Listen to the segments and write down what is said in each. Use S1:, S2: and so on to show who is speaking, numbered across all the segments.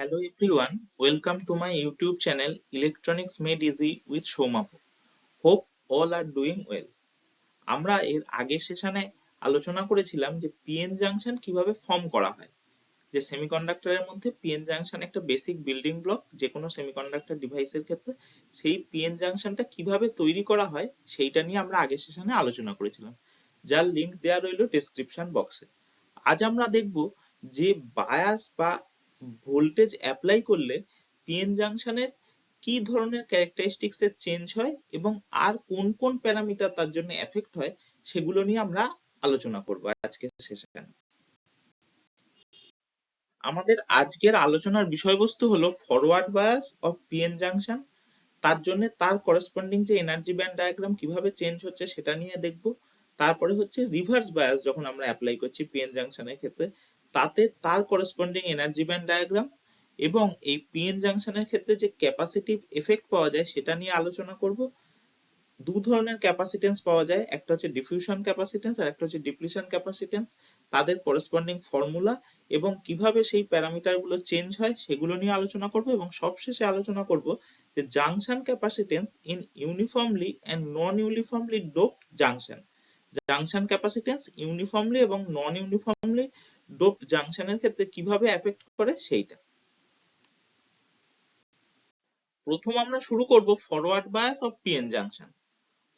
S1: Hello everyone, welcome to my YouTube channel Electronics Made Easy with Shomapo. Hope all are doing well. আমরা এর আগের সেশনে আলোচনা করেছিলাম যে পিএন জাংশন কিভাবে ফর্ম করা হয়। যে সেমিকন্ডাক্টরের মধ্যে পিএন জাংশন একটা বেসিক বিল্ডিং ব্লক, যে কোনো সেমিকন্ডাক্টর ডিভাইসের ক্ষেত্রে সেই পিএন জাংশনটা কিভাবে তৈরি করা হয় সেইটা নিয়ে আমরা আগের সেশনে আলোচনা করেছিলাম, যার লিংক দেওয়া রইল ডেসক্রিপশন বক্সে। আজ আমরা দেখব যে বায়াস বা ভোল্টেজ অ্যাপ্লাই করলে পিএন জাংশনের কি ধরনের ক্যারেক্টারিস্টিক্স এর চেঞ্জ হয় এবং আর কোন কোন প্যারামিটার তার জন্য এফেক্ট হয় সেগুলো নিয়ে আমরা আলোচনা করব আজকের সেশনে। আমাদের আজকের আলোচনার বিষয়বস্তু হলো forward bias of PN junction. তার জন্য তার করেসপন্ডিং যে এনার্জি ব্যান্ড ডায়াগ্রাম কিভাবে চেঞ্জ হচ্ছে সেটা নিয়ে দেখব। তারপরে হচ্ছে রিভার্স বায়াস যখন আমরা অ্যাপ্লাই করছি পিএন জাংশনের ক্ষেত্রে, তাতে তার করেসপন্ডিং এনার্জি ব্যান্ড ডায়াগ্রাম এবং এই পিএন জাংশনের ক্ষেত্রে যে ক্যাপাসিটিভ এফেক্ট পাওয়া যায় সেটা নিয়ে আলোচনা করব। দু ধরনের ক্যাপাসিটেন্স পাওয়া যায়, একটা হচ্ছে ডিফিউশন ক্যাপাসিটেন্স আর একটা হচ্ছে ডিপ্লিশন ক্যাপাসিটেন্স। তাদের করেসপন্ডিং ফর্মুলা এবং কিভাবে সেই প্যারামিটার গুলো চেঞ্জ হয় সেগুলো নিয়ে আলোচনা করব এবং সবশেষে আলোচনা করব যে junction capacitance in uniformly and non uniformly doped junction. Junction capacitance uniformly এবং নন ইউনিফর্মলি ডোপড জাংশনের ক্ষেত্রে কিভাবে এফেক্ট করে সেইটা। প্রথম আমরা শুরু করব forward bias of PN junction.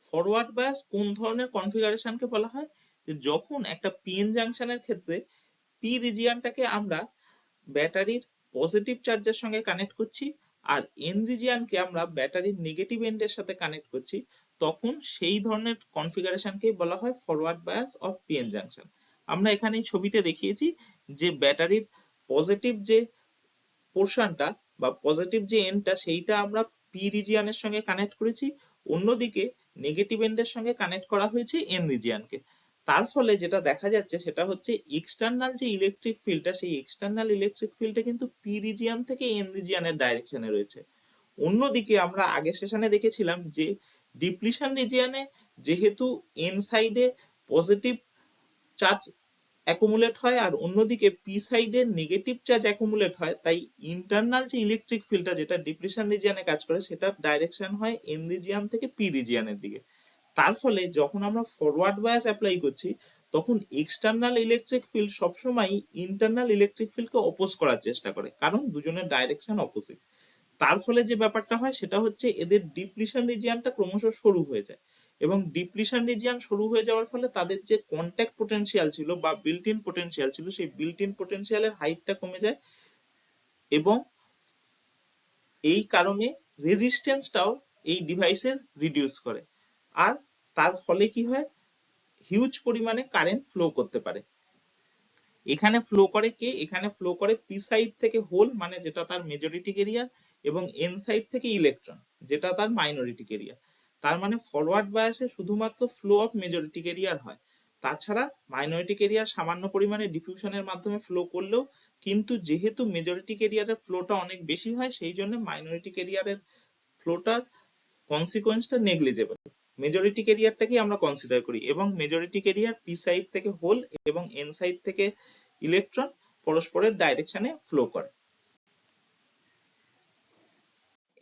S1: Forward bias কোন ধরনের কনফিগারেশনকে বলা হয়? যে যখন একটা পিএন জাংশনের ক্ষেত্রে পি রিজিয়নটাকে আমরা ব্যাটারির পজিটিভ চার্জের সঙ্গে কানেক্ট করছি আর এন রিজিয়নকে আমরা ব্যাটারির নেগেটিভ এন্ডের সাথে কানেক্ট করছি, তখন সেই ধরনের কনফিগারেশনকে বলা হয় forward bias of PN junction. আমরা এখানে এই ছবিতে দেখিয়েছি যে ব্যাটারির পজিটিভ যে পোর্শনটা বা পজিটিভ যে এন্ডটা সেইটা আমরা পি রিজিয়নের সঙ্গে কানেক্ট করেছি, অন্যদিকে নেগেটিভ এন্ডের সঙ্গে কানেক্ট করা হয়েছে এন রিজিয়নকে। তার ফলে যেটা দেখা যাচ্ছে সেটা হচ্ছে এক্সটার্নাল যে ইলেকট্রিক ফিল্ডটা, সেই এক্সটার্নাল ইলেকট্রিক ফিল্ডটা কিন্তু পি রিজিয়ন থেকে এন রিজিয়নের ডাইরেকশনে রয়েছে। অন্যদিকে আমরা আগের সেশনে দেখেছিলাম যে ডিপ্লিশন রিজিয়নে যেহেতু এন সাইডে পজিটিভ চার্জ অ্যাকুমুলেট হয় আর অন্যদিকে পি সাইডে নেগেটিভ চার্জ অ্যাকুমুলেট হয়, তাই ইন্টারনাল যে ইলেকট্রিক ফিল্ডটা যেটা ডিপ্লিশন রিজিয়নে কাজ করে সেটার ডাইরেকশন হয় এন রিজিয়ন থেকে পি রিজিয়নের দিকে। তার ফলে যখন আমরা ফরওয়ার্ড বায়াস অ্যাপ্লাই করছি তখন এক্সটার্নাল ইলেকট্রিক ফিল্ড সবসময় ইন্টারনাল ইলেকট্রিক ফিল্ডকে অপোজ করার চেষ্টা করে, কারণ দুজনের ডাইরেকশন অপোজিট। তার ফলে যে ব্যাপারটা হয় সেটা হচ্ছে এদের ডিপ্লিশন রিজিয়নটা ক্রমশ সরু হয়ে যায় এবং ডিপ্লিশন রিজিয়ন শুরু হয়ে যাওয়ার ফলে তাদের যে কন্ট্যাক্ট পোটেনশিয়াল ছিল বা বিল্ট ইন পোটেনশিয়াল ছিল সেই বিল্ট ইন পোটেনশিয়ালের হাইটটা কমে যায় এবং এই কারণে রেজিস্ট্যান্সটাও এই ডিভাইসের রিডিউস করে। আর তার ফলে কি হয়, হিউজ পরিমাণে কারেন্ট ফ্লো করতে পারে। এখানে ফ্লো করে কে? এখানে ফ্লো করে পি সাইড থেকে হোল মানে যেটা তার মেজরিটি কেরিয়ার এবং এন সাইড থেকে ইলেকট্রন যেটা তার মাইনরিটি কেরিয়ার। তার মানে ফরওয়ার্ড বায়াসে শুধুমাত্র ফ্লো অফ মেজরিটি কেরিয়ার হয়, তাছাড়া মাইনরিটি কেরিয়ার সামান্য পরিমাণে ডিফিউশনের মাধ্যমে ফ্লো করলেও কিন্তু যেহেতু মেজরিটি কেরিয়ারের ফ্লোটা অনেক বেশি হয় সেই জন্য মাইনরিটি কেরিয়ারের ফ্লোটার কনসিকোয়েন্সটা নেগলিজেবল। মেজরিটি কেরিয়ারটাকে আমরা কনসিডার করি এবং মেজরিটি কেরিয়ার পি সাইড থেকে হোল এবং এন সাইড থেকে ইলেকট্রন পরস্পরের ডাইরেকশনে ফ্লো করে।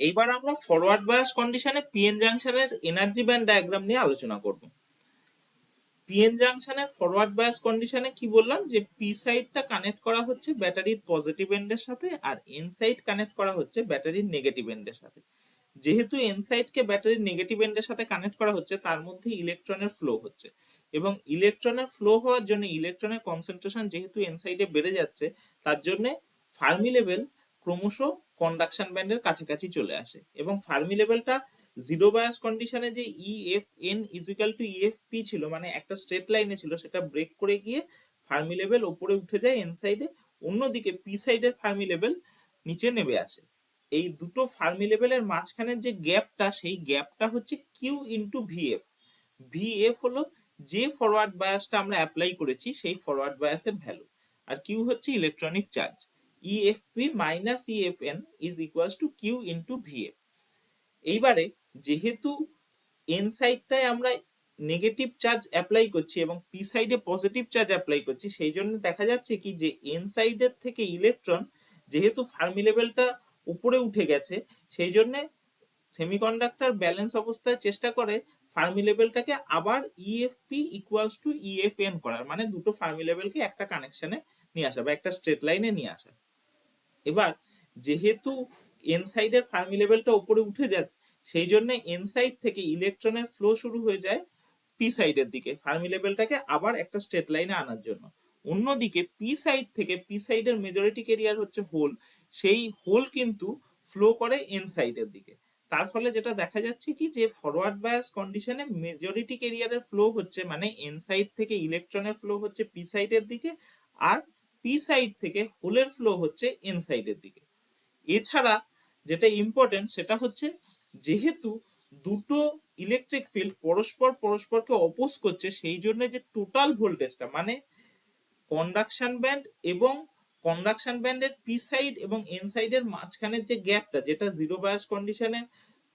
S1: এইবার আমরা ফরওয়ার্ড বায়াস কন্ডিশনে পিএন জাংশনের এনার্জি ব্যান্ড ডায়াগ্রাম নিয়ে আলোচনা করব। পিএন জাংশনের ফরওয়ার্ড বায়াস কন্ডিশনে কি বললাম যে পি সাইডটা কানেক্ট করা হচ্ছে ব্যাটারির পজিটিভ এন্ডের সাথে আর এন সাইড কানেক্ট করা হচ্ছে ব্যাটারির নেগেটিভ এন্ডের সাথে। যেহেতু এন সাইডকে ব্যাটারির নেগেটিভ এন্ডের সাথে কানেক্ট করা হচ্ছে তার মধ্যে ইলেকট্রনের ফ্লো হচ্ছে এবং ইলেকট্রনের ফ্লো হওয়ার জন্য ইলেকট্রনের কনসেন্ট্রেশন যেহেতু এন সাইডে বেড়ে যাচ্ছে তার জন্য ফার্মি লেভেল ক্রমশ কন্ডাকশন ব্যান্ডের কাছাকাছি চলে আসে এবং ফার্মি লেভেলটা জিরো বায়াস কন্ডিশনে যে EFN ইজিক্যাল টু EFP ছিল মানে একটা স্ট্রেট লাইনে ছিল সেটা ব্রেক করে গিয়ে ফার্মি লেভেল উপরে উঠে যায় এন সাইডে, অন্যদিকে পি সাইডের ফার্মি লেভেল নিচে নেমে আসে। এই দুটো ফার্মি লেভেলের মাঝখানের যে গ্যাপটা সেই গ্যাপটা হচ্ছে কিউ ইন্টু ভিএফ। ভিএফ হলো যে ফরওয়ার্ড বায়াসটা আমরা অ্যাপ্লাই করেছি সেই ফরওয়ার্ড বায়াসের ভ্যালু আর কিউ হচ্ছে electronic charge. E F P minus E F N is equals to Q into V F. এইবারে যেহেতু এন সাইডটায় আমরা নেগেটিভ চার্জ অ্যাপ্লাই করছি এবং পি সাইডে পজিটিভ চার্জ অ্যাপ্লাই করছি সেই জন্য দেখা যাচ্ছে কি যে এন সাইডের থেকে ইলেকট্রন যেহেতু ফার্মি লেভেলটা উপরে উঠে গেছে, সেই জন্য সেমিকন্ডাক্টর ব্যালেন্স অবস্থায় চেষ্টা করে ফার্মি লেভেলটাকে আবার ইএফপি ইকুয়ালস টু ইএফএন করার, মানে দুটো ফার্মি লেভেলকে একটা কানেকশনে নিয়ে আসা বা একটা স্ট্রেট লাইনে নিয়ে আসা। এবার যেহেতু এন সাইডের ফার্মি লেভেলটা উপরে উঠে যাচ্ছে, সেই জন্য এন সাইড থেকে ইলেকট্রনের ফ্লো শুরু হয়ে যায় পি সাইডের দিকে ফার্মি লেভেলটাকে আবার একটা স্ট্রেট লাইনে আনার জন্য। অন্যদিকে পি সাইড থেকে, পি সাইডের মেজরিটি ক্যারিয়ার হচ্ছে হোল, সেই হোল কিন্তু ফ্লো করে এন সাইডের দিকে। তার ফলে যেটা দেখা যাচ্ছে কি, যে ফরওয়ার্ড বায়াস কন্ডিশনে মেজরিটি ক্যারিয়ারের ফ্লো হচ্ছে, মানে এন সাইড থেকে ইলেকট্রনের ফ্লো হচ্ছে পি সাইডের দিকে, আর পি সাইড থেকে হোলের ফ্লো হচ্ছে এন সাইডের দিকে। এছাড়া যেটা ইম্পর্টেন্ট সেটা হচ্ছে, যেহেতু দুটো ইলেকট্রিক ফিল্ড পরস্পরকে অপোজ করছে, সেই জন্য যে টোটাল ভোল্টেজটা, মানে কন্ডাকশন ব্যান্ড এবং কন্ডাকশন ব্যান্ডের পি সাইড এবং এন সাইডের মাঝখানের যে গ্যাপটা, যেটা জিরো বায়াস কন্ডিশনে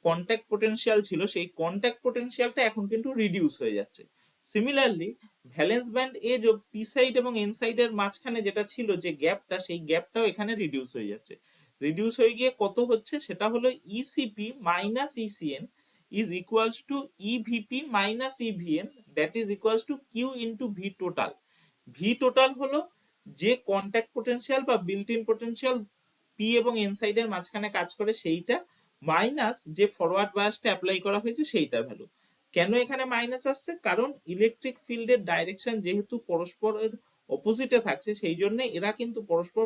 S1: কন্টাক্ট পোটেনশিয়াল ছিল, সেই কন্টাক্ট পোটেনশিয়ালটা এখন কিন্তু রিডিউস হয়ে যাচ্ছে। সিমিলারলি ভ্যালেন্স ব্যান্ড এ যে পি সাইড এবং এন সাইডের মাঝখানে যেটা ছিল যে গ্যাপটা, সেই গ্যাপটাও এখানে রিডিউস হয়ে যাচ্ছে। রিডিউস হয়ে গিয়ে কত হচ্ছে, সেটা হলো E C P minus E C N is equals to E V P minus E V N, that is equals to Q into V total। V total হলো যে কন্টাক্ট পোটেনশিয়াল বা বিল্ট ইন পোটেনশিয়াল পি এবং এন সাইডের মাঝখানে কাজ করে সেইটা, মাইনাস যে ফরওয়ার্ড বায়াসটা অ্যাপ্লাই করা হয়েছে সেইটার ভ্যালু। কেন এখানে মাইনাস আসছে, কারণ ইলেকট্রিক ফিল্ডের ডাইরেকশন যেহেতু পরস্পরের অপোজিটে থাকছে, সেই জন্য এরা কিন্তু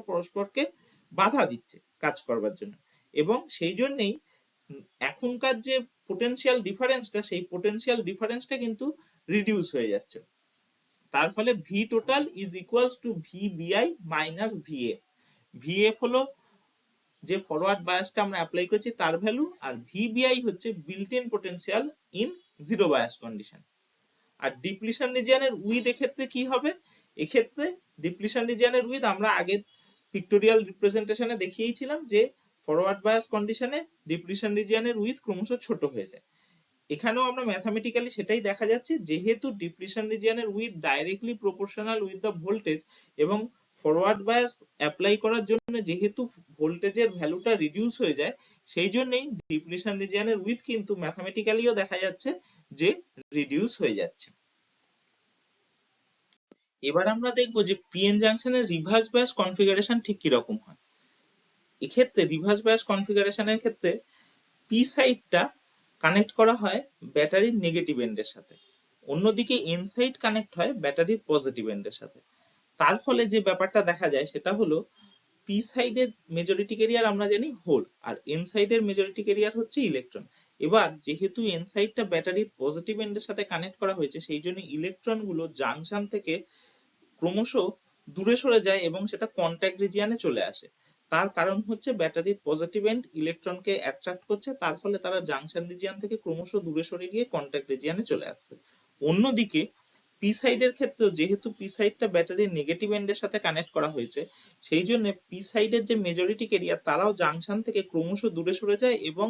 S1: পরস্পরকে বাধা দিচ্ছে কাজ করবার জন্য, এবং সেই জন্যই এখনকার যে পোটেনশিয়াল ডিফারেন্সটা, সেই পোটেনশিয়াল ডিফারেন্সটা কিন্তু রিডিউস হয়ে যাচ্ছে। তার ফলে V total is equals to V B I minus V F. V F হলো যে ফরওয়ার্ড বায়াসটা আমরা অ্যাপ্লাই করেছি তার ভ্যালু, আর ভিবিআই হচ্ছে built in potential in zero bias condition. আর ডিপ্লিশন রিজিয়নের উইথ এক্ষেত্রে কি হবে, এক্ষেত্রে ডিপ্লিশন রিজিয়নের উইথ আমরা আগে পিক্টোরিয়াল রিপ্রেজেন্টেশনে দেখিয়েছিলাম যে ফরওয়ার্ড বায়াস কন্ডিশনে ডিপ্লিশন রিজিয়নের উইথ ক্রমশ ছোট হয়ে যায়। এখানেও আমরা ম্যাথামেটিক্যালি সেটাই দেখা যাচ্ছে, যেহেতু ডিপ্লিশন রিজিয়নের width directly proportional with the voltage, এবং ফরওয়ার্ড বায়াস অ্যাপ্লাই করার জন্য যেহেতু ভোল্টেজের ভ্যালুটা রিডিউস হয়ে যায়, সেই জন্যই ডিপ্লিশন রিজিয়নের উইথ কিন্তু ম্যাথামেটিক্যালিও দেখা যাচ্ছে যে রিডিউস হয়ে যাচ্ছে। এবার আমরা দেখবো যে পিএন জাংশনের রিভার্স বায়াস কনফিগারেশন ঠিক কি রকম হয়। এক্ষেত্রে রিভার্স বায়াস কনফিগারেশনের ক্ষেত্রে পি সাইডটা কানেক্ট করা হয় ব্যাটারির নেগেটিভ এন্ডের সাথে, অন্যদিকে এন সাইড কানেক্ট হয় ব্যাটারির পজিটিভ এন্ডের সাথে। তার ফলে যে ব্যাপারটা দেখা যায় সেটা হলো, পি সাইডের মেজরিটি ক্যারিয়ার আমরা জানি হোল, আর এন সাইডের মেজরিটি ক্যারিয়ার হচ্ছে ইলেকট্রন। এবার যেহেতু এন সাইডটা ব্যাটারির পজিটিভ এন্ডের সাথে কানেক্ট করা হয়েছে, সেই জন্য ইলেকট্রন গুলো জাংশন থেকে ক্রমশ দূরে সরে যায় এবং সেটা কন্টাক্ট রিজিয়নে চলে আসে। তার কারণ হচ্ছে ব্যাটারির পজিটিভ এন্ড ইলেকট্রনকে অ্যাট্রাক্ট করছে, তার ফলে তারা জাংশন রিজিয়ন থেকে ক্রমশ দূরে সরে গিয়ে কন্টাক্ট রিজিয়নে চলে আসছে। অন্যদিকে পি সাইডের ক্ষেত্রে যেহেতু পি সাইডটা ব্যাটারির নেগেটিভ এন্ডের সাথে কানেক্ট করা হয়েছে, সেই জন্য পি সাইডের যে মেজরিটি ক্যারিয়ার তারাও জাংশন থেকে ক্রমশ দূরে সরে যায়, এবং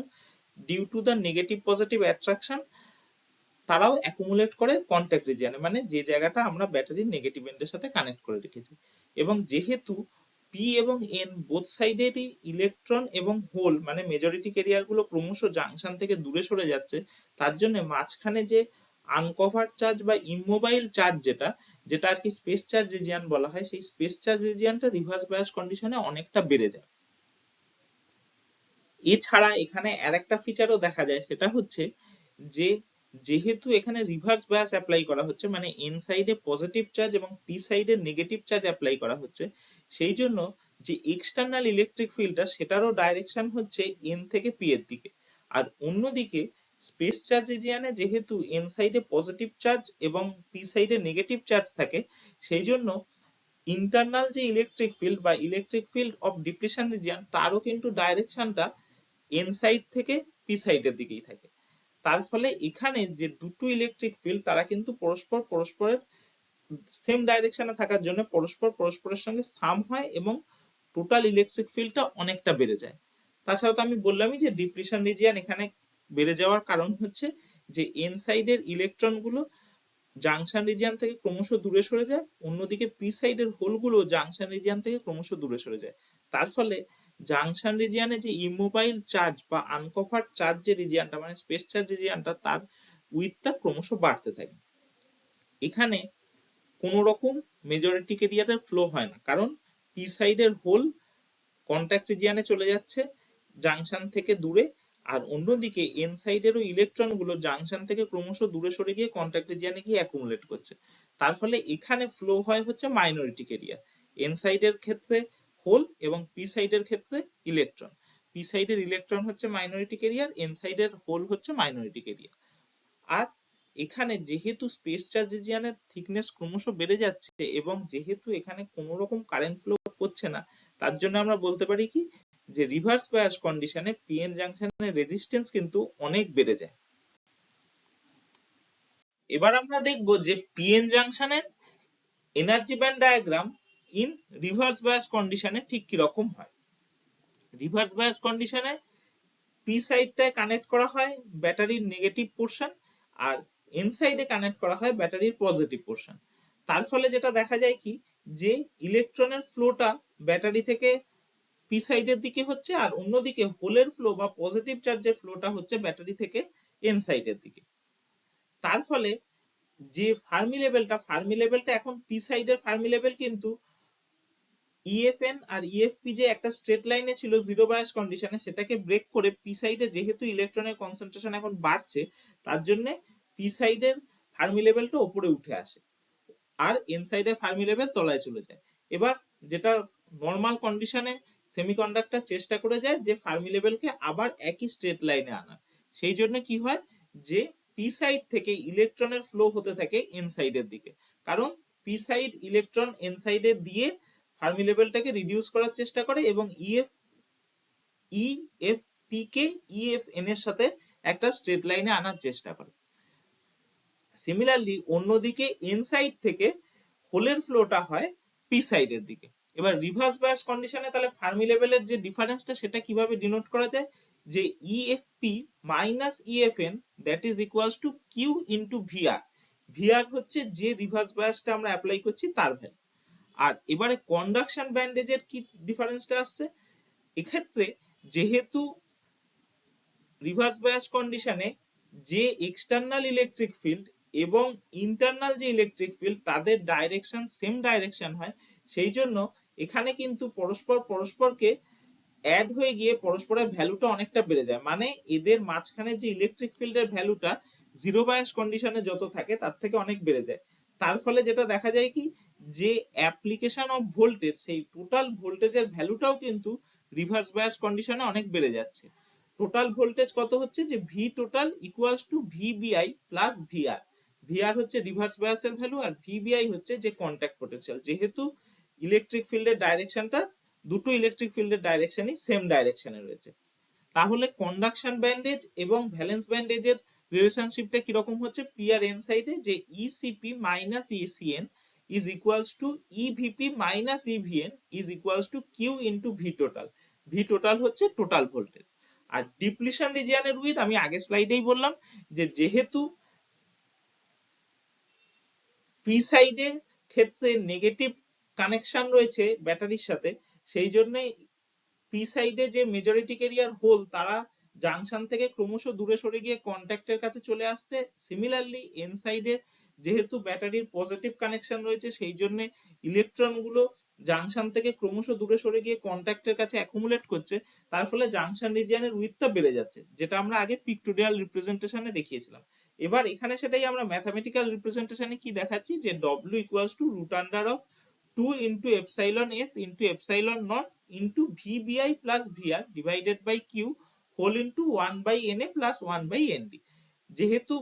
S1: due to the negative positive attraction তারাও অ্যাকুমুলেট করে কন্টাক্ট রিজিয়নে, মানে যে জায়গাটা আমরা ব্যাটারির নেগেটিভ এন্ডের সাথে কানেক্ট করে রেখেছি। এবং যেহেতু পি এবং এন বোথ সাইডেরই ইলেকট্রন এবং হোল মানে মেজরিটি ক্যারিয়ার গুলো ক্রমশ জাংশন থেকে দূরে সরে যাচ্ছে, তার জন্য মাঝখানে যে আনকভার্ড চার্জ বা ইমমোবাইল চার্জ যেটা আর কি স্পেস চার্জ রিজিয়ন বলা হয়, সেই স্পেস চার্জ রিজিয়নটা রিভার্স বায়াস কন্ডিশনে অনেকটা বেড়ে যায়। এছাড়া এখানে আরেকটা ফিচারও দেখা যায়, সেটা হচ্ছে যে যেহেতু এখানে রিভার্স বায়াস অ্যাপ্লাই করা হচ্ছে, মানে এন সাইডে পজিটিভ চার্জ এবং পি সাইডে নেগেটিভ চার্জ অ্যাপ্লাই করা হচ্ছে, সেই জন্য যে এক্সটার্নাল ইলেকট্রিক ফিল্ডটা সেটারও ডাইরেকশন হচ্ছে এন থেকে পি এর দিকে। আর অন্যদিকে স্পেস চার্জ রিজিয়নে যেহেতু এন সাইডে পজিটিভ চার্জ এবং পি সাইডে নেগেটিভ চার্জ থাকে, সেই জন্য ইন্টারনাল যে ইলেকট্রিক ফিল্ড বা electric field of depletion region তারও কিন্তু ডাইরেকশনটা এন সাইড থেকে পি সাইডের দিকেই থাকে। তার ফলে এখানে যে দুটো ইলেকট্রিক ফিল্ড তারা কিন্তু পরস্পরের সেম ডাইরেকশনে থাকার জন্য পরস্পরের সঙ্গে সাম হয় এবং টোটাল ইলেকট্রিক ফিল্ডটা অনেকটা বেড়ে যায়। তাছাড়া তো আমি বললামই যে ডিপ্লিশন রিজিয়ন এখানে বেড়ে যাওয়ার কারণ হচ্ছে যে এন সাইডের ইলেকট্রন গুলো জাংশন রিজিয়ন থেকে ক্রমশ দূরে সরে যায়, অন্যদিকে পি সাইডের হোল গুলো জাংশন রিজিয়ন থেকে ক্রমশ দূরে সরে যায়। তার ফলে জাংশন রিজিয়নে যে ইমোবাইল চার্জ বা আনকভার্ড চার্জ যে রিজিয়নটা মানে স্পেস চার্জ রিজিয়নটা তার উইথটা ক্রমশ বাড়তে থাকে। এখানে কোন রকম মেজরিটি কেরিয়ারের ফ্লো হয় না, কারণ পি সাইডের হোল কন্টাক্ট রিজিয়নে চলে যাচ্ছে জাংশন থেকে দূরে, আর অন্যদিকে এন সাইডেরও ইলেকট্রন গুলো জাংশন থেকে ক্রমশ দূরে সরে গিয়ে কন্টাক্ট রিজিয়নে গিয়ে অ্যাকুমুলেট করছে। তার ফলে এখানে ফ্লো হয় হচ্ছে মাইনরিটি কেরিয়ার, এন সাইডের ক্ষেত্রে হোল এবং পি সাইডের ক্ষেত্রে ইলেকট্রন। পি সাইডের ইলেকট্রন হচ্ছে মাইনরিটি কেরিয়ার, এন সাইডের হোল হচ্ছে মাইনরিটি কেরিয়ার। আর এখানে যেহেতু স্পেস চার্জ রিজিয়নের থিকনেস ক্রমশ বেড়ে যাচ্ছে এবং যেহেতু এখানে কোনো রকম কারেন্ট ফ্লো করছে না, তার জন্য আমরা বলতে পারি কি যে রিভার্স বায়াস কন্ডিশনে পিএন জাংশনের রেজিস্ট্যান্স কিন্তু অনেক বেড়ে যায়। এবার আমরা দেখব যে পিএন জাংশনের energy band diagram in reverse bias কন্ডিশনে ঠিক কি রকম হয়। রিভার্স বায়াস কন্ডিশনে পি সাইডটায় কানেক্ট করা হয় ব্যাটারির নেগেটিভ পোর্শন আর এন সাইডে কানেক্ট করা হয় ব্যাটারির পজিটিভ পোর্শন। তার ফলে যেটা দেখা যায় কি যে ইলেকট্রনের ফ্লোটা ব্যাটারি থেকে পি সাইডের দিকে হচ্ছে, আর অন্যদিকে হোলের ফ্লো বা পজিটিভ চার্জের ফ্লোটা হচ্ছে ব্যাটারি থেকে এন সাইডের দিকে। তার ফলে যে ফার্মি লেভেলটা এখন পি সাইডের ফার্মি লেভেল কিন্তু ইএফএন আর ইএফপি যে একটা স্ট্রেট লাইনে ছিল জিরো বায়াস কন্ডিশনে, সেটাকে ব্রেক করে পি সাইডে যেহেতু ইলেকট্রনের কনসেন্ট্রেশন এখন বাড়ছে, তার জন্য পি সাইডের ফার্মি লেভেলটা উপরে উঠে আসে আর এন সাইডের ফার্মি লেভেল তলায় চলে যায়। এবার যেটা নর্মাল কন্ডিশনে সেমিকন্ডাক্টর চেষ্টা করে যায় যে ফার্মি লেভেলকে আবার একই স্ট্রেট লাইনে আনার, সেই জন্য কি হয় যে পি সাইড থেকে ইলেকট্রনের ফ্লো হতে থাকে এন সাইডের দিকে, কারণ পি সাইড ইলেকট্রন এন সাইডে দিয়ে ফার্মি লেভেলটাকে রিডিউস করার চেষ্টা করে এবং ইএফপি কে ইএফএন এর সাথে একটা স্ট্রেট লাইনে আনার চেষ্টা করে। সিমিলারলি অন্যদিকে এন সাইড থেকে হোলের ফ্লোটা হয় পি সাইডের দিকে। এবার রিভার্স বায়াস কন্ডিশনে তাহলে ফার্মি লেভেলের যে ডিফারেন্সটা সেটা কিভাবে ডিনোট করা যায়, যে EFP minus EFN that is equals to Q into VR. VR হচ্ছে যে রিভার্স বায়াসটা আমরা অ্যাপ্লাই করছি তার ভ্যালু। আর এবারে কন্ডাকশন ব্যান্ডেজের কি ডিফারেন্সটা আসছে, এক্ষেত্রে যেহেতু রিভার্স বায়াস কন্ডিশনে যে এক্সটার্নাল ইলেকট্রিক ফিল্ড এবং ইন্টারনাল যে ইলেকট্রিক ফিল্ড তাদের ডাইরেকশন সেম ডাইরেকশন হয়, সেই জন্য এখানে কিন্তু পরস্পরকে অ্যাড হয়ে গিয়ে পরস্পরের ভ্যালুটা অনেকটা বেড়ে যায়, মানে এদের মাঝখানে যে ইলেকট্রিক ফিল্ডের ভ্যালুটা জিরো বায়াস কন্ডিশনে যত থাকে তার থেকে অনেক বেড়ে যায়। তার ফলে যেটা দেখা যায় কি যে অ্যাপ্লিকেশন অফ ভোল্টেজ সেই টোটাল ভোল্টেজের ভ্যালুটাও কিন্তু রিভার্স বায়াস কন্ডিশনে অনেক বেড়ে যাচ্ছে। টোটাল ভোল্টেজ কত হচ্ছে যে V total equals to VBI plus VR. VR হচ্ছে রিভার্স বায়াসের ভ্যালু আর ভিবিআই হচ্ছে যে কন্টাক্ট পোটেনশিয়াল, যেহেতু ইলেকট্রিক ফিল্ডের ডাইরেকশনটা দুটো ইলেকট্রিক ফিল্ডের ডাইরেকশনই সেম ডাইরেকশনে রয়েছে। তাহলে কন্ডাকশন ব্যান্ডেজ এবং ভ্যালেন্স ব্যান্ডেজের রিলেশনশিপটা কিরকম হচ্ছে, পি আর এন সাইডে যে ECP minus ECN is equals to EVP minus EVN is equals to Q into V total. V total হচ্ছে টোটাল ভোল্টেজ। আর ডিপ্লিশন রিজিয়নের উইথ আমি আগের স্লাইডেই বললাম যে যেহেতু পি সাইডের ক্ষেত্রে নেগেটিভ কানেকশন রয়েছে ব্যাটারির সাথে, সেই জন্য পি সাইডে যে মেজরিটি কেরিয়ার হোল তারা জাংশন থেকে ক্রমশ দূরে সরে গিয়ে কন্ট্যাক্টের কাছে চলে আসছে। সিমিলারলি এন সাইডে যেহেতু ব্যাটারির পজিটিভ কানেকশন রয়েছে সেই জন্য ইলেকট্রন গুলো জাংশন থেকে ক্রমশ দূরে সরে গিয়ে কন্ট্যাক্টের কাছে অ্যাকুমুলেট করছে, তার ফলে জাংশন রিজিয়নের উইথটা বেড়ে যাচ্ছে, যেটা আমরা আগে পিক্টোরিয়াল রিপ্রেজেন্টেশনে দেখিয়েছিলাম। এবার এখানে সেটাই আমরা ম্যাথমেটিক্যাল রিপ্রেজেন্টেশনে কি দেখাচ্ছি যে W equals to root under of 2 into epsilon s into epsilon naught into VBI plus VR divided by Q whole into 1 by Na plus 1 by Nd। যেহেতু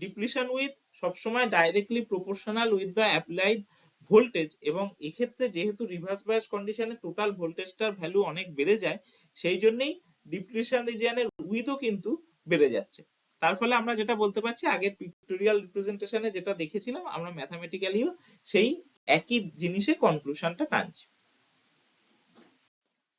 S1: ডিপ্লিশন উইথ সবসময় directly proportional with the applied voltage এবং এক্ষেত্রে যেহেতু reverse bias কন্ডিশনে total ভোল্টেজটার value অনেক বেড়ে যায়, সেই জন্যই ডিপ্লিশন রিজিয়নের উইথও কিন্তু বেড়ে যাচ্ছে। তার ফলে আমরা যেটা বলতে পারছি আগের পিক্টোরিয়াল রিপ্রেজেন্টেশনে যেটা দেখেছিলাম আমরা ম্যাথমেটিক্যালিও সেই একই জিনিসে কনক্লুশনটা টানছি।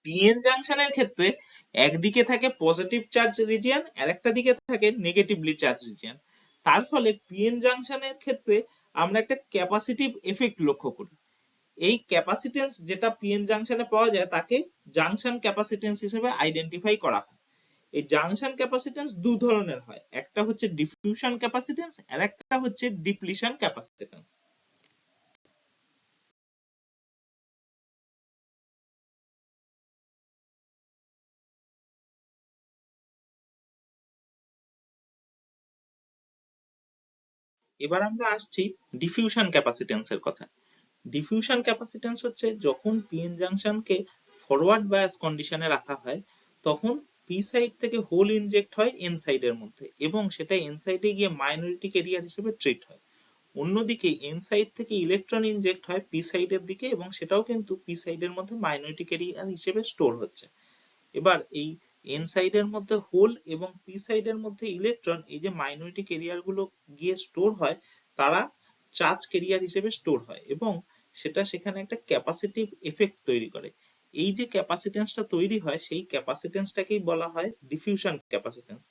S1: পিএন জাংশনের ক্ষেত্রে একদিকে থাকে পজিটিভ চার্জ রিজিয়ন আর একটা দিকে থাকে নেগেটিভলি চার্জ রিজিয়ন। তার ফলে পিএন জাংশনের ক্ষেত্রে আমরা একটা ক্যাপাসিটিভ এফেক্ট লক্ষ্য করি। এই ক্যাপাসিটেন্স যেটা পিএন জাংশনে পাওয়া যায় তাকে জাংশন ক্যাপাসিটেন্স হিসেবে আইডেন্টিফাই করা হয়। এই জাংশন ক্যাপাসিটেন্স দু ধরনের হয়, একটা হচ্ছে ডিফিউশন ক্যাপাসিটেন্স আর একটা হচ্ছে ডিপ্লিশন ক্যাপাসিটেন্স। এবার আমরা আসছি ডিফিউশন ক্যাপাসিটেন্সের কথা। ডিফিউশন ক্যাপাসিটেন্স হচ্ছে যখন পিএন জাংশনকে ফরওয়ার্ড বায়াস কন্ডিশনে রাখা হয় তখন পি সাইড থেকে হোল ইনজেক্ট হয় এন সাইডের মধ্যে এবং সেটা এন সাইডে গিয়ে মাইনরিটি ক্যারিয়ার হিসেবে ট্রিট হয়। অন্যদিকে এন সাইড থেকে ইলেকট্রন ইনজেক্ট হয় পি সাইডের দিকে এবং সেটাও কিন্তু পি সাইডের মধ্যে মাইনরিটি ক্যারিয়ার হিসেবে স্টোর হচ্ছে। এবার এই এন সাইডের মধ্যে হোল এবং পি সাইডের মধ্যে ইলেকট্রন, এই যে মাইনরিটি ক্যারিয়ার গুলো গিয়ে স্টোর হয়, তারা চার্জ ক্যারিয়ার হিসেবে স্টোর হয় এবং সেটা সেখানে একটা ক্যাপাসিটিভ এফেক্ট তৈরি করে। এই যে ক্যাপাসিটেন্সটা তৈরি হয় সেই ক্যাপাসিটেন্সটাকেই বলা হয় ডিফিউশন ক্যাপাসিটেন্স,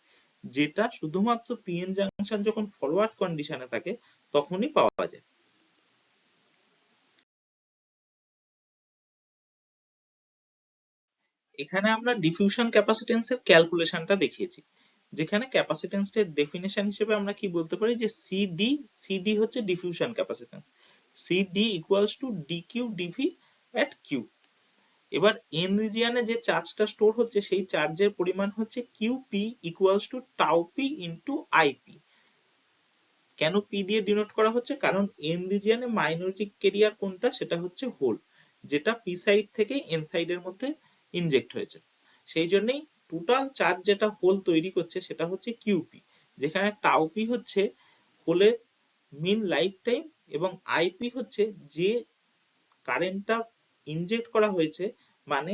S1: যেটা শুধুমাত্র পিএন জাংশন যখন ফরওয়ার্ড কন্ডিশনে থাকে তখনই পাওয়া যায়। এখানে আমরা ডিফিউশন ক্যাপাসিটেন্সের ক্যালকুলেশনটা দেখিয়েছি, যেখানে ক্যাপাসিটেন্সের ডেফিনেশন হিসেবে আমরা কি বলতে পারি যে সিডি, সিডি হচ্ছে diffusion capacitance, CD equals to DQ DV at Q. এবার এন রিজিয়নে যে চার্জটা স্টোর হচ্ছে সেই চার্জের পরিমাণ হচ্ছে QP equals to tau P into IP. কেন পি দিয়ে ডিনোট করা হচ্ছে? কারণ এন রিজিয়নে মাইনরিটি ক্যারিয়ার কোনটা, সেটা হচ্ছে হোল, যেটা পি সাইড থেকে এন সাইডের মধ্যে ইনজেক্ট হয়েছে। সেই জন্যই টোটাল চার্জ যেটা হোল তৈরি করছে সেটা হচ্ছে কিউপি, যেখানে টাউ পি হচ্ছে হোলের মিন লাইফ টাইম এবং আইপি হচ্ছে যে কারেন্টটা ইনজেক্ট করা হয়েছে, মানে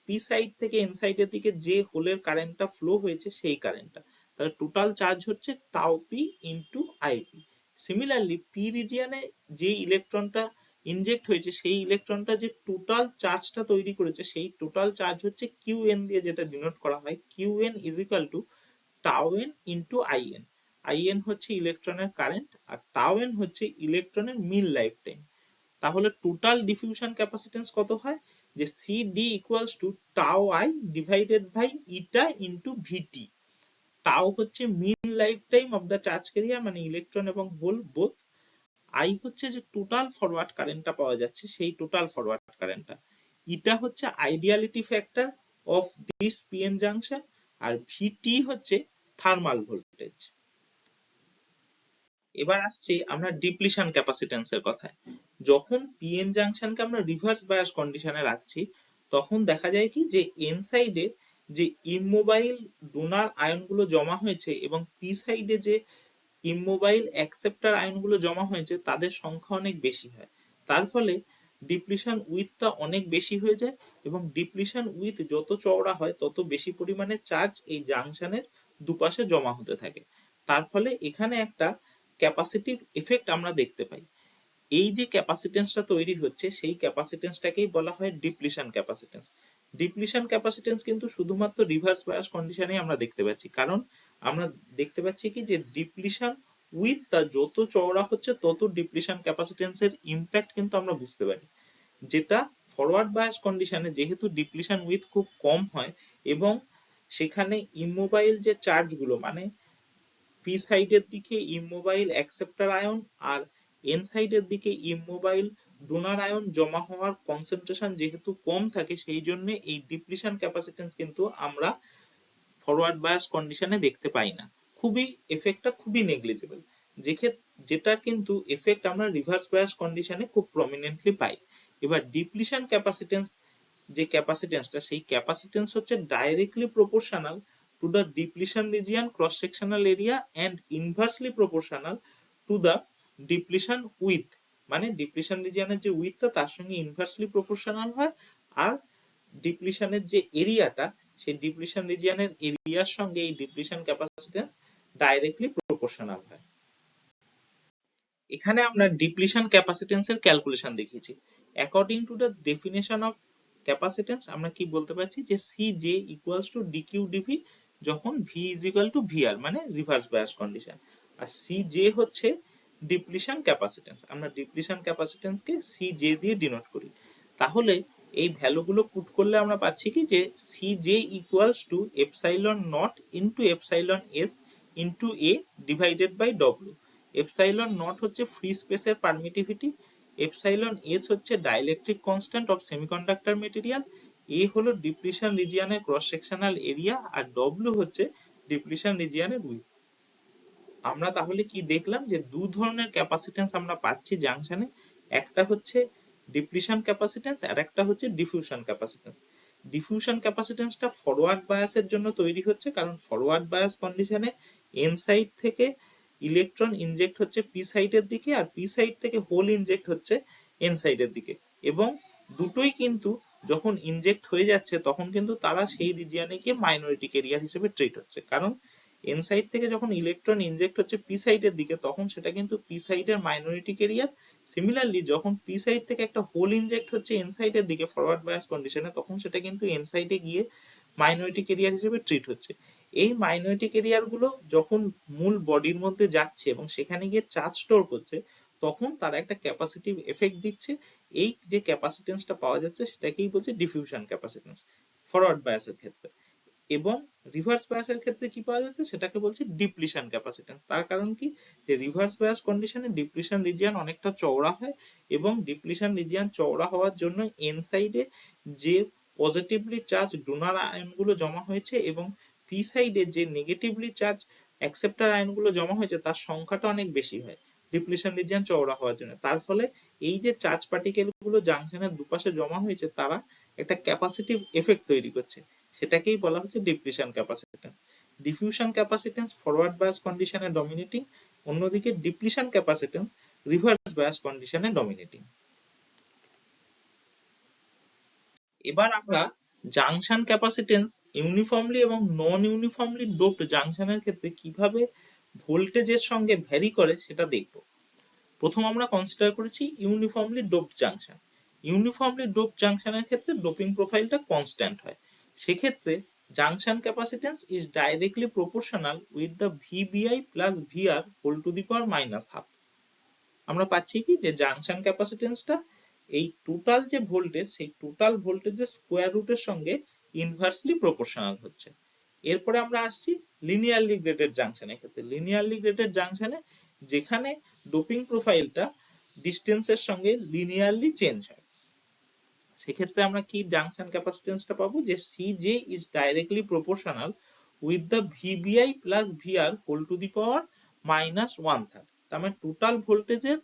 S1: পি সাইড থেকে এন সাইডের দিকে যে হোলের কারেন্টটা ফ্লো হয়েছে সেই কারেন্টটা। তাহলে টোটাল চার্জ হচ্ছে tau P into IP. Similarly P রিজিয়নে যে ইলেকট্রনটা ইনজেক্ট হয়েছে সেই ইলেকট্রনটা যে টোটাল চার্জটা তৈরি করেছে সেই টোটাল চার্জ হচ্ছে কিউ এন দিয়ে যেটা ডিনোট করা হয়, Q N is equal to tau N into IN. IN হচ্ছে ইলেকট্রনের কারেন্ট আর টাউ এন হচ্ছে ইলেকট্রনের মিন লাইফ টাইম। তাহলে টোটাল ডিফিউশন ক্যাপাসিটেন্স কত হয়, যে CD equals to tau I divided by eta into VT. Tau হচ্ছে mean life time of the charge carrier, মানে ইলেকট্রন এবং হোল বোথ। আই হচ্ছে যে টোটাল ফরওয়ার্ড কারেন্টটা পাওয়া যাচ্ছে সেই টোটাল ফরওয়ার্ড কারেন্টটা। ইটা হচ্ছে ideality factor of this PN junction আর ভিটি হচ্ছে থার্মাল ভোল্টেজ। এবার আসছি আমরা ডিপ্লিশন ক্যাপাসিটেন্সের কথায়। যখন পিএন জাংশনকে আমরা রিভার্স বায়াস কন্ডিশনে রাখছি তখন দেখা যায় কি যে এন সাইডে যে ইমমোবাইল ডোনার আয়নগুলো জমা হয়েছে এবং পি সাইডে যে ইমমোবাইল অ্যাকসেপ্টার আয়নগুলো জমা হয়েছে তাদের সংখ্যা অনেক বেশি হয়। তার ফলে ডিপ্লিশন উইথটা অনেক বেশি হয়ে যায় এবং ডিপ্লিশন উইথ যত চওড়া হয় তত বেশি পরিমাণে চার্জ এই জাংশনের দুপাশে জমা হতে থাকে। তার ফলে এখানে একটা ক্যাপাসিটিভ এফেক্ট আমরা দেখতে পাই। এই যে ক্যাপাসিটেন্সটা তৈরি হচ্ছে সেই ক্যাপাসিটেন্সটাকেই বলা হয় ডিপ্লিশন ক্যাপাসিটেন্স। ডিপ্লিশন ক্যাপাসিটেন্স কিন্তু শুধুমাত্র রিভার্স বায়াস কন্ডিশনেই আমরা দেখতে পাচ্ছি, কারণ আমরা দেখতে পাচ্ছি কি যে ডিপ্লিশন উইথ তা যত চওড়া হচ্ছে তত ডিপ্লিশন ক্যাপাসিটেন্সের ইম্প্যাক্ট কিন্তু আমরা বুঝতে পারি। যেটা ফরওয়ার্ড বায়াস কন্ডিশনে যেহেতু ডিপ্লিশন উইথ খুব কম হয় এবং সেখানে ইমমোবাইল যে চার্জগুলো, মানে পি সাইডের দিকে ইমমোবাইল অ্যাকসেপ্টর আয়ন আর এন সাইডের দিকে ইমমোবাইল ডোনার আয়ন জমা হওয়ার কনসেন্ট্রেশন যেহেতু কম থাকে সেই জন্য এই ডিপ্লিশন ক্যাপাসিটেন্স কিন্তু আমরা ফরওয়ার্ড বায়াস কন্ডিশনে দেখতে পাই না, খুবই এফেক্টটা খুবই নেগলিজেবল। যেটার কিন্তু এফেক্ট আমরা রিভার্স বায়াস কন্ডিশনে খুব প্রমিনেন্টলি পাই। এবার ডিপ্লিশন ক্যাপাসিটেন্স যে ক্যাপাসিটেন্সটা সেই ক্যাপাসিটেন্স হচ্ছে directly proportional to the depletion region cross sectional area and inversely proportional to the depletion width, মানে ডিপ্লিশন রিজিয়নের যে উইথটা তার সঙ্গে ইনভার্সলি প্রপোর্শনাল হয় আর ডিপ্লিশনের যে এরিয়াটা সেই ডিপ্লিশন রিজিয়নের এরিয়ার সঙ্গে এই ডিপ্লিশন ক্যাপাসিটেন্স ডাইরেক্টলি প্রপোর্শনাল হয়। এখানে আমরা ডিপ্লিশন ক্যাপাসিটেন্সের ক্যালকুলেশন দেখিয়েছি। According to the definition of capacitance আমরা কি বলতে পারছি যে সিজে ইকুয়ালস টু ডিকিউ ডিভি যখন V is equal two VR, মানে রিভার্স বায়াস কন্ডিশন। আর সিজে হচ্ছে ডিপ্লিশন ক্যাপাসিটেন্স। আমরা ডিপ্লিশন ক্যাপাসিটেন্সকে CJ দিয়ে ডিনোট করি। তাহলে এই ভ্যালুগুলো পুট করলে আমরা পাচ্ছি কি যে CJ equals to epsilon naught into epsilon S into A divided by W. Epsilon naught হচ্ছে ফ্রি স্পেসের পারমিটিভিটি, এপসাইলন এস হচ্ছে dielectric constant of semiconductor material, A হলো ডিপ্লিশন রিজিয়নের ক্রস সেকশনাল এরিয়া, আর ডব্লিউ হচ্ছে ডিপ্লিশন রিজিয়নের width. আমরা তাহলে কি দেখলাম যে দু ধরনের ক্যাপাসিটেন্স আমরা পাচ্ছি জাংশনে, একটা হচ্ছে ডিপ্লিশন ক্যাপাসিটেন্স আর একটা হচ্ছে ডিফিউশন ক্যাপাসিটেন্স। ডিফিউশন ক্যাপাসিটেন্সটা ফরওয়ার্ড বায়াসের জন্য তৈরি হচ্ছে, কারণ ফরওয়ার্ড বায়াস কন্ডিশনে এন সাইড থেকে ইলেকট্রন ইনজেক্ট হচ্ছে পি সাইডের দিকে, আর পি সাইড থেকে হোল ইনজেক্ট হচ্ছে এন সাইডের দিকে, এবং দুটোই কিন্তু যখন ইনজেক্ট হয়ে যাচ্ছে তখন কিন্তু তারা সেই রিজিয়নে গিয়ে মাইনরিটি ক্যারিয়ার হিসেবে ট্রিট হচ্ছে, কারণ এন সাইড থেকে যখন ইলেকট্রন ইনজেক্ট হচ্ছে পি সাইডের দিকে তখন সেটা কিন্তু পি সাইডের মাইনরিটি ক্যারিয়ার। সিমিলারলি যখন পি সাইড থেকে একটা হোল ইনজেক্ট হচ্ছে এন সাইডের দিকে ফরওয়ার্ড বায়াস কন্ডিশনে তখন সেটা কিন্তু এন সাইডে গিয়ে মাইনরিটি ক্যারিয়ার হিসেবে ট্রিট হচ্ছে। এই মাইনরিটি ক্যারিয়ার গুলো যখন মূল বডির মধ্যে যাচ্ছে এবং সেখানে গিয়ে চার্জ স্টোর করছে তখন তারা একটা ক্যাপাসিটিভ এফেক্ট দিচ্ছে। এই যে ক্যাপাসিটেন্সটা পাওয়া যাচ্ছে সেটাকেই বলছে ডিফিউশন ক্যাপাসিটেন্স ফরওয়ার্ড বায়াসের ক্ষেত্রে, এবং রিভার্স বায়াসের ক্ষেত্রে কি পাওয়া যাচ্ছে সেটাকে বলছে ডিপ্লিশন ক্যাপাসিটেন্স। তার কারণ কি, যে রিভার্স বায়াস কন্ডিশনে ডিপ্লিশন রিজিয়ন অনেকটা চওড়া হয়, এবং ডিপ্লিশন রিজিয়ন চওড়া হওয়ার জন্য এন সাইডে যে পজিটিভলি চার্জ ডোনার আয়নগুলো জমা হয়েছে এবং পি সাইডে যে নেগেটিভলি চার্জ অ্যাকসেপ্টার আয়নগুলো জমা হয়েছে তার সংখ্যাটা অনেক বেশি হয় ডিপ্লিশন রিজিয়ন চওড়া হওয়ার জন্য। তার ফলে এই যে চার্জ পার্টিকেল গুলো জাংশনের দুপাশে জমা হয়েছে তারা একটা ক্যাপাসিটিভ এফেক্ট তৈরি করছে, সেটাকেই বলা হচ্ছে depletion capacitance. Diffusion capacitance forward bias কন্ডিশনে ডমিনেটিং, অন্যদিকে ডিপ্লিশন ক্যাপাসিটেন্স রিভার্স বায়াস কন্ডিশনে ডমিনেটিং। এবার আমরা জাংশন ক্যাপাসিটেন্স ইউনিফর্মলি এবং নন ইউনিফর্মলি ডোপড জাংশনের ক্ষেত্রে কিভাবে ভোল্টেজের সঙ্গে ভ্যারি করে সেটা দেখব। প্রথম আমরা কনসিডার করেছি uniformly doped junction. Uniformly doped জাংশনের ক্ষেত্রে ডোপিং প্রোফাইলটা কনস্ট্যান্ট হয়, সেক্ষেত্রে junction capacitance is directly proportional with the VBI plus VR whole to the power minus half. আমরা পাচ্ছি কি যে জাংশন ক্যাপাসিটেন্সটা এই টোটাল যে ভোল্টেজ সেই টোটাল ভোল্টেজের স্কোয়ার রুটের সঙ্গে ইনভার্সলি প্রপোর্শনাল হচ্ছে। এরপরে আমরা আসছি লিনিয়ারলি গ্রেডেড জাংশনের ক্ষেত্রে। লিনিয়ারলি গ্রেডেড জাংশনে যেখানে ডোপিং প্রোফাইলটা ডিস্টেন্সের সঙ্গে লিনিয়ারলি চেঞ্জ হয়, সেক্ষেত্রে আমরা কি জাংশন ক্যাপাসিটেন্সটা পাবো যে CJ is directly proportional with the VBI plus VR whole to the power minus 1/3। তার মানে টোটাল ভোল্টেজের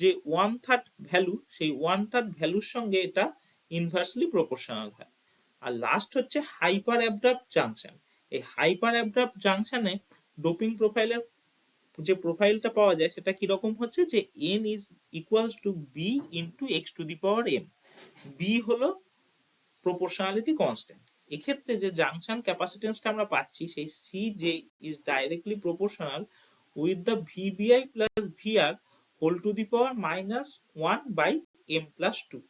S1: যে 1/3 ভ্যালু সেই 1/3 ভ্যালুর সঙ্গে এটা ইনভার্সলি প্রপোর্শনাল হয়। আর লাস্ট হচ্ছে হাইপার অ্যাবরাপ্ট জাংশন। এই হাইপার অ্যাবরাপ্ট জাংশনে ডোপিং প্রোফাইলের যে প্রোফাইলটা পাওয়া যায় সেটা কি রকম হচ্ছে যে n is equals to b into x to the power m। b হলো প্রপোর্শনালিটি কনস্ট্যান্ট। এক্ষেত্রে যে জাংশন ক্যাপাসিটেন্সটা আমরা পাচ্ছি সেই CJ is directly proportional with the VBI plus VR whole to the power minus 1 by m plus 2।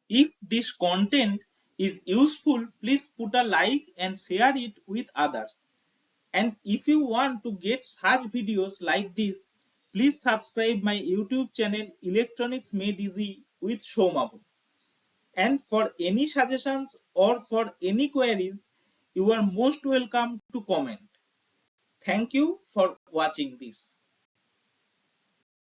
S1: If this content is useful, please put a like and share it with others. And if you want to get such videos like this, please subscribe my YouTube channel Electronics Made Easy with Shomabu. And for any suggestions or for any queries, you are most welcome to comment. Thank you for watching this.